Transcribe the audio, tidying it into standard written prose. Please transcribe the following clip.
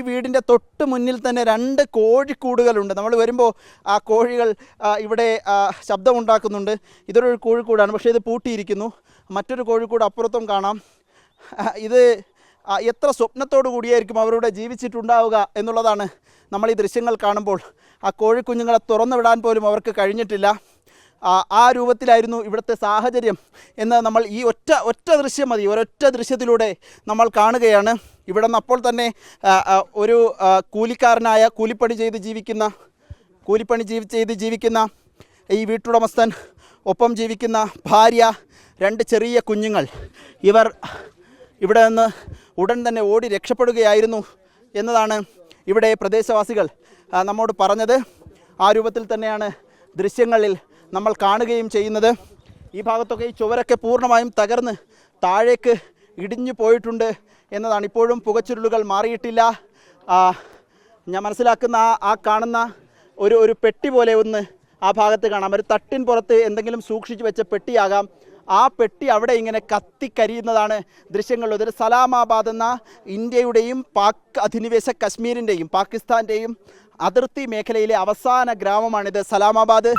വീടിൻ്റെ തൊട്ട് മുന്നിൽ തന്നെ 2 കോഴിക്കൂടുകളുണ്ട്. നമ്മൾ വരുമ്പോൾ ആ കോഴികൾ ഇവിടെ ശബ്ദമുണ്ടാക്കുന്നുണ്ട്. ഇതൊരു കോഴിക്കൂടാണ്, പക്ഷേ ഇത് പൂട്ടിയിരിക്കുന്നു. മറ്റൊരു കോഴിക്കൂട് അപ്പുറത്തും കാണാം. ഇത് എത്ര സ്വപ്നത്തോടു കൂടിയായിരിക്കും അവരുടെ ജീവിച്ചിട്ടുണ്ടാവുക എന്നുള്ളതാണ് നമ്മൾ ഈ ദൃശ്യങ്ങൾ കാണുമ്പോൾ. ആ കോഴിക്കുഞ്ഞുങ്ങളെ തുറന്നു വിടാൻ പോലും അവർക്ക് കഴിഞ്ഞിട്ടില്ല. ആ രൂപത്തിലായിരുന്നു ഇവിടുത്തെ സാഹചര്യം എന്ന് നമ്മൾ ഈ ഒറ്റ ദൃശ്യം മതി, ഒരൊറ്റ ദൃശ്യത്തിലൂടെ നമ്മൾ കാണുകയാണ്. ഇവിടെ നിന്ന് അപ്പോൾ തന്നെ ഒരു കൂലിക്കാരനായ കൂലിപ്പണി ചെയ്ത് ജീവിക്കുന്ന ഈ വീട്ടുടമസ്ഥൻ, ഒപ്പം ജീവിക്കുന്ന ഭാര്യ, 2 ചെറിയ കുഞ്ഞുങ്ങൾ, ഇവർ ഇവിടെ നിന്ന് ഉടൻ തന്നെ ഓടി രക്ഷപ്പെടുകയായിരുന്നു എന്നതാണ് ഇവിടെ പ്രദേശവാസികൾ നമ്മോട് പറഞ്ഞത്. ആ രൂപത്തിൽ തന്നെയാണ് ദൃശ്യങ്ങളിൽ നമ്മൾ കാണുകയും ചെയ്യുന്നത്. ഈ ഭാഗത്തൊക്കെ ഈ ചുവരൊക്കെ പൂർണ്ണമായും തകർന്ന് താഴേക്ക് ഇടിഞ്ഞു പോയിട്ടുണ്ട് എന്നതാണ്. ഇപ്പോഴും പുകച്ചുരുളുകൾ മാറിയിട്ടില്ല. ഞാൻ മനസ്സിലാക്കുന്ന ആ കാണുന്ന ഒരു പെട്ടി പോലെ ഒന്ന് ആ ഭാഗത്ത് കാണാം. ഒരു തട്ടിൻ പുറത്ത് എന്തെങ്കിലും സൂക്ഷിച്ചു വെച്ച പെട്ടിയാകാം. ആ പെട്ടി അവിടെ ഇങ്ങനെ കത്തിക്കരിയുന്നതാണ് ദൃശ്യങ്ങളുള്ളത്. ഒരു സലാമാബാദ് എന്ന ഇന്ത്യയുടെയും പാക് അധിനിവേശ കശ്മീരിൻ്റെയും പാകിസ്ഥാൻ്റെയും അതിർത്തി മേഖലയിലെ അവസാന ഗ്രാമമാണിത്, സലാമാബാദ്.